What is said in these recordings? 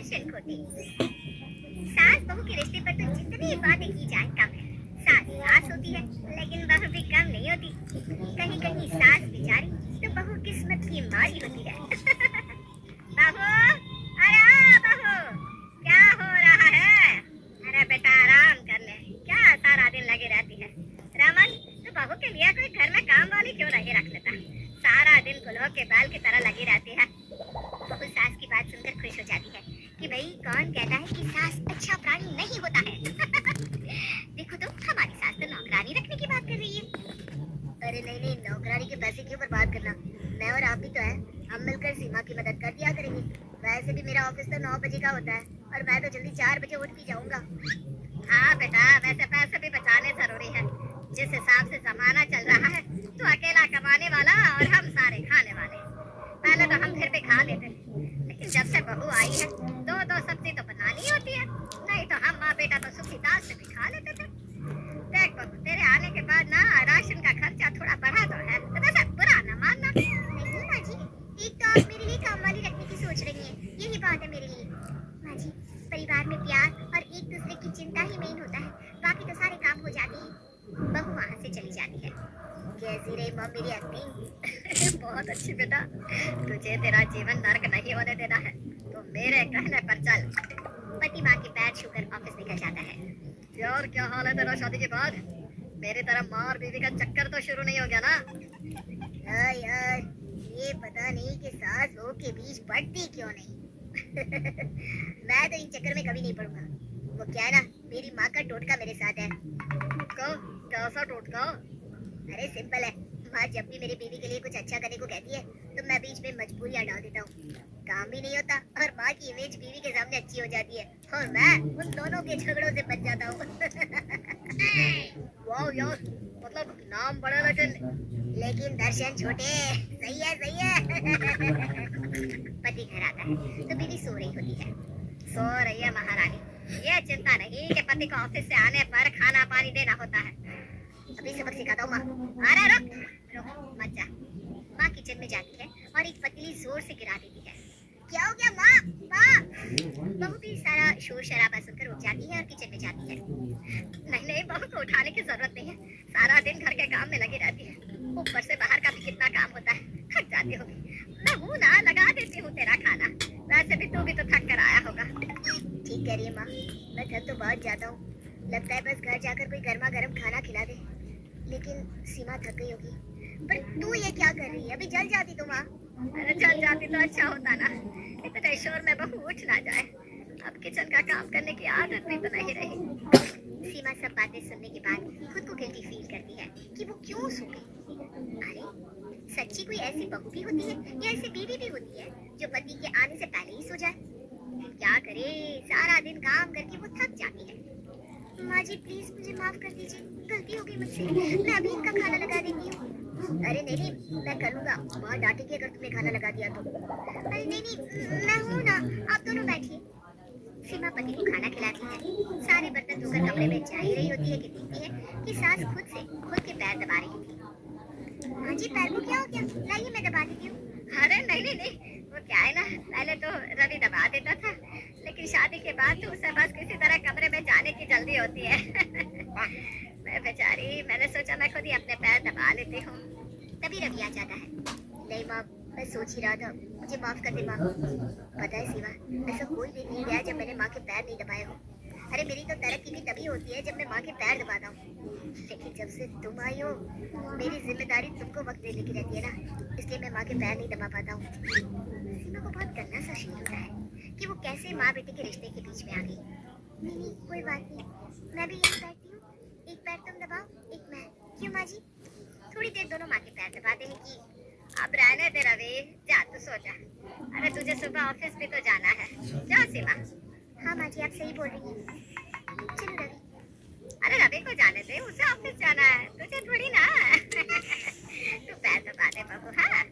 दर्शन खोते। सास बहू के रिश्ते पर तो जितनी बातें की जाए कम है। सास सास होती है लेकिन बहू भी कम नहीं होती। कहीं कहीं सास बेचारी तो बहू किस्मत की मारी होती है। बहू, अरे बहू, क्या हो रहा है? अरे बेटा आराम कर ले, क्या सारा दिन लगी रहती है? रमन, तो बहू के लिए कोई घर में काम वाली क्यों नहीं रख लेता? सारा दिन गुलहों के बाल की तरह लगी रहती है। बहू सास की बात सुनकर खुश हो जाती है कि भाई कौन कहता है कि सास अच्छा प्राणी नहीं होता है। देखो तो हमारी सास तो नौकरानी रखने की बात कर रही है। अरे नहीं नहीं, नौकरानी के पैसे क्यों बर्बाद करना? मैं और आप भी तो हैं, हम मिलकर सीमा की मदद कर दिया करेंगे। वैसे भी मेरा ऑफिस तो 9 बजे का होता है और मैं तो जल्दी 4 बजे उठ भी जाऊंगा। हाँ बेटा, वैसे पैसे भी बचाने जरूरी है। जिस हिसाब से जमाना चल रहा है तो अकेला कमाने वाला और हम सारे खाने वाले। पहले तो हम फिर भी खा लेते, लेकिन जब से बहू आई है दो दो सब्जी तो बनानी होती है, नहीं तो हम माँ बेटा तो सूखी दाल से भी खा लेते थे। देख बहू, तेरे आने के बाद ना राशन का खर्चा थोड़ा बढ़ा तो है, तो वैसे बुरा ना मानना। नहीं माँ जी, एक तो आप मेरे लिए काम वाली रखने की सोच रही हैं, यही बात है मेरे लिए। माँ जी, परिवार में प्यार और एक दूसरे की चिंता ही मेन होता है, बाकी तो सारे काम हो जाते हैं। बहू वहाँ से चली जाती है। कैसी रही माँ मेरी एक्टिंग? बहुत अच्छी बेटा, तुझे तेरा जीवन नर्क नहीं होने देना है, तो मेरे कहने पर चल। पति माँ के पैर छूकर ऑफिस निकल जाता है। यार क्या हाल है तेरा शादी के बाद? मेरी तरह माँ और बीवी का चक्कर तो शुरू नहीं हो गया ना? यार ये पता नहीं कि सास बहू के बीच पड़ती क्यों नहीं। मैं तो इन चक्कर में कभी नहीं पड़ूंगा। वो क्या है ना, मेरी माँ का टोटका मेरे साथ है। टोटका? कैसा टोटका? अरे सिंपल है, माँ जब भी मेरी बीवी के लिए कुछ अच्छा करने को कहती है तो मैं बीच में मजबूरियाँ डाल देता हूँ। काम भी नहीं होता और माँ की इमेज बीवी के सामने अच्छी हो जाती है और मैं उन दोनों के झगड़ों से बच जाता हूँ। वाह यार, मतलब नाम बड़ा लेकिन दर्शन छोटे। सही है सही है। पति घर आता है तो बीवी सो रही होती है। सो रही है महारानी, ये चिंता नहीं कि पति को ऑफिस से आने पर खाना पानी देना होता है। अभी सबक सिखाता हूँ माँ। अरे रुक रुक मत जा। माँ किचन में जाती है और एक पतीली जोर से गिरा देती है। क्या हो गया माँ? माँ! बहू भी सारा शोर शराबा सुनकर उठ जाती है और किचन में जाती है। नहीं नहीं, बहू को उठाने की जरूरत नहीं है, सारा दिन घर के काम में लगी रहती है, ऊपर से बाहर का भी कितना काम होता है, थक जाती होगी। मैं हूँ ना, लगा देती हूँ तेरा खाना, वैसे भी तू भी तो थक कर आया होगा। ठीक कह रही है माँ, मैं थक तो बहुत जाता हूँ, लगता है बस घर जाकर कोई गर्मा गर्म खाना खिला दे। लेकिन सीमा थक गई होगी। पर तू ये क्या कर रही है? अभी जल जाती तो माँ। अरे जल जाती तो अच्छा होता ना, इतने शोर में बहू उठ ना जाए। अब किचन का काम करने की आदत भी तो नहीं रही। सीमा सब बातें सुनने के बाद खुद को गिल्टी फील करती है कि वो क्यों सो गई। अरे सच्ची कोई ऐसी बहू भी होती है या ऐसी बीवी भी होती है जो पति के आने से पहले ही सो जाए? क्या करे, सारा दिन काम करके वो थक जाती है। माँ जी प्लीज मुझे माफ कर दीजिए, गलती हो गई मुझसे, मैं अभी इनका खाना लगा देती हूँ। अरे नहीं नहीं, मैं कर लूंगा, माँ डांटेगी अगर तुमने खाना लगा दिया तो। अरे नहीं नहीं, मैं हूँ ना, आप दोनों बैठिए। सीमा पति को खाना खिलाती है, सारे बर्तन धोकर कमरे में जा ही रही होती है कि देखती है कि सास खुद के पैर दबा रही थी। माँ जी पैर को क्या हो गया? लाइए मैं दबा देती हूँ। अरे नहीं नहीं नहीं, वो क्या है ना, पहले तो रवि दबा देता था, लेकिन शादी के बाद तो उसे बस किसी तरह कमरे में जाने की जल्दी होती है। मैं बेचारी, मैंने सोचा मैं खुद ही अपने पैर दबा लेती हूँ। तभी रवि आ जाता है। नहीं माँ, मैं सोच ही रहा था, मुझे माफ कर दे माँ। पता है सीमा, ऐसा कोई दिन नहीं गया जब मैंने माँ के पैर नहीं दबाए हो। अरे मेरी तो तरक्की भी तभी होती है जब मैं माँ के पैर दबाता हूँ, लेकिन जब से तुम आई हो मेरी जिम्मेदारी तुमको वक्त देने की रहती है ना, इसलिए मैं माँ के पैर नहीं दबा पाता हूँ। सीमा को बहुत गंदा सा फील होता है कि वो कैसे माँ बेटे के रिश्ते के बीच में आ गई। नहीं नहीं कोई बात नहीं, मैं भी यहीं बैठती हूँ, एक पैर तुम दबाओ एक मैं। क्यों माँ जी? थोड़ी देर दोनों माँ के पैर दबाते हैं कि अब रहने दे रवि, जा तू सो जा। अरे तुझे सुबह ऑफिस भी तो जाना है, जा सीमा। हाँ माँ जी आप सही बोल रही हैं, चलो रवि। अरे रवि को जाने दे, उसे ऑफिस जाना है, तुझे थोड़ी ना। तू पैर दबा दे बबू। हाँ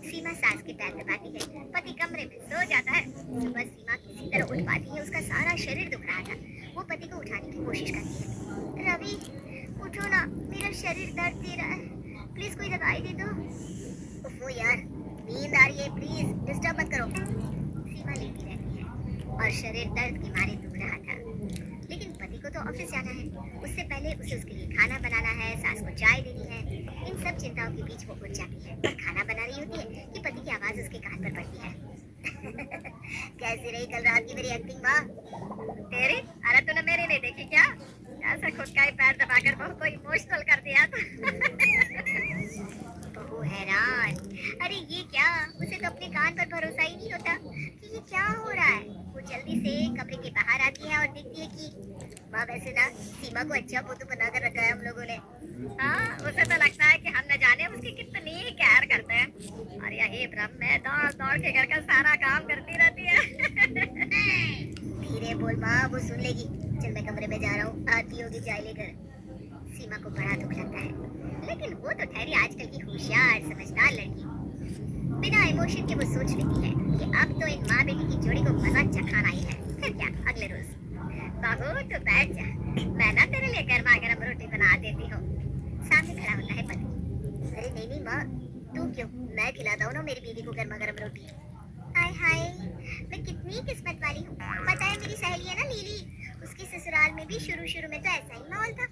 सीमा सास के पैर दबाती है, पति कमरे में सो जाता है। सुबह सीमा किसी तरह उठ पाती है, उसका सारा शरीर दुख रहा था, वो पति को उठाने की कोशिश करती है। रवि उठो ना, मेरा शरीर दर्द दे रहा है, प्लीज कोई दवाई दे दो। ओफो यार, नींद आ रही है, प्लीज डिस्टर्ब मत करो। सीमा लेटी रहती है और शरीर दर्द के मारे दुख रहा था। लेकिन पति को तो ऑफिस जाना है, उससे पहले उसे उसके लिए खाना बनाना है, सास को चाय देनी है। इन सब चिंताओं के बीच वो उठ जाती है और खाना बना रही होती है कि पति की आवाज उसके कान पर पड़ती है। कैसी रही कल रात की मेरी एक्टिंग माँ? तेरी? अरे तूने मेरी नहीं देखी क्या? ऐसा खुद का ही पैर दबाकर बहू को इमोशनल कर दिया था। बहू हैरान, अरे ये क्या? उसे तो अपने कान पर भरोसा ही नहीं होता कि ये क्या हो रहा है। वो जल्दी से कमरे के बाहर आती है और देखती है कि माँ वैसे ना सीमा को अच्छा फोटो बना कर रखा है हम लोगों ने। हाँ, उसे तो लगता है कि हम न जाने उसकी कितनी केयर करते हैं और यही भ्रम में दौड़ दौड़ के घर का सारा काम करती रहती है। धीरे बोल माँ, वो सुन लेगी। चल मैं कमरे में जा रहा हूँ, आती होगी चाय लेकर। सीमा को बड़ा दुख लगता है, लेकिन वो तो ठहरी आजकल की होशियार समझदार लड़की। बिना इमोशन के वो सोच लेती है कि अब तो इन माँ बेटी की जोड़ी को मजा चखाना ही है। फिर क्या, अगले रोज बहू तू बैठ जा, मैं ना तेरे लिए गर्मा गर्म रोटी बना देती हूँ। सामने खड़ा होता है पति। अरे नहीं नहीं माँ, तू क्यों, मैं खिलाता हूँ ना मेरी बीवी को गर्मा गर्म रोटी। हाय हाय, मैं कितनी किस्मत वाली हूँ। पता है मेरी सहेली है ना लीली, उसके ससुराल में भी शुरू में तो ऐसा ही माहौल था,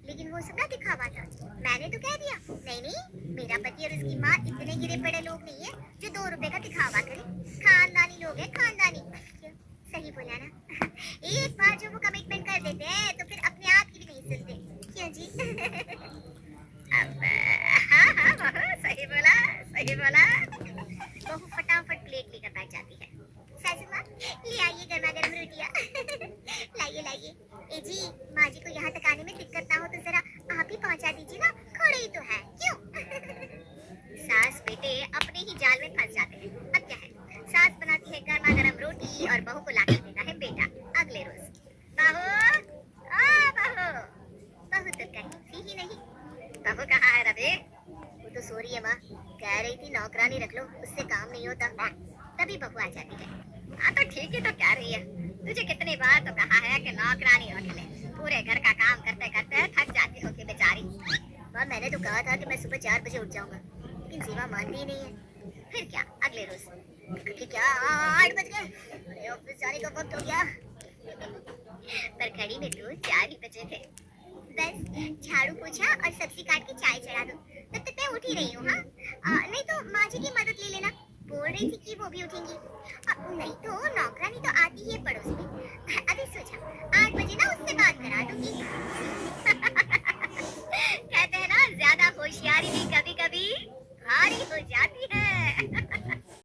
लेकिन वो सब ना दिखावा था। मैंने तो कह दिया नहीं नहीं, मेरा पति और उसकी माँ इतने गिरे पड़े लोग नहीं है जो 2 रुपए का दिखावा करे। खानदानी लोग हैं, खानदानी। क्यों, सही बोला ना? एक बार जो वो कमिटमेंट कर देते हैं तो फिर अपने आप की भी नहीं सुनते। क्यों जी? अब हाँ हाँ बहू, सही बोला सही बोला। बहू फटाफट प्लेट लेकर बैठ जाती है। सासू माँ, ले आइए गर्मा गर्म रोटियाँ। लाइए लाइए। ए जी, माँ जी को यहाँ तक आने में दिक्कत ना हो तो जरा आप ही पहुँचा दीजिए ना, खड़े ही तो है। क्यों? सास बेटे अपने ही जाल में फंस जाते हैं। अब क्या है, सास बनाती है गर्मा गर्म रोटी और बहू को लाकर देता है बेटा। अगले रोज बहू, बहू, बहू तो कहीं ही नहीं। बहू कहाँ है रवि? वो तो सो रही है माँ, कह रही थी नौकरानी रख लो, उससे काम नहीं होता। तभी बहू आ जाती है। हाँ तो ठीक ही तो कह रही है, तुझे कितनी बार तो कहा है कि नौकरानी रख ले, पूरे घर का काम करते करते थक जाती होगी बेचारी। माँ मैंने तो कहा था कि मैं सुबह 4 बजे उठ जाऊंगा, लेकिन सीमा मानती ही नहीं है। फिर क्या, अगले रोज क्या 8 बज गए, अरे ऑफिस जाने का वक्त हो गया। पर घड़ी में तो 4 ही बजे थे। बस झाड़ू पोछा और सब्जी काट के चाय चढ़ा दो, तब तक मैं उठ ही रही हूँ। हाँ नहीं तो माँ जी की मदद ले लेना, बोल रही थी कि वो भी उठेंगी। नहीं तो नौकरानी तो आती ही है पड़ोस में। अभी सोचा 8 बजे ना उससे बात करा दूंगी। कहते हैं ना, ज्यादा होशियारी भी कभी कभी भारी हो जाती है।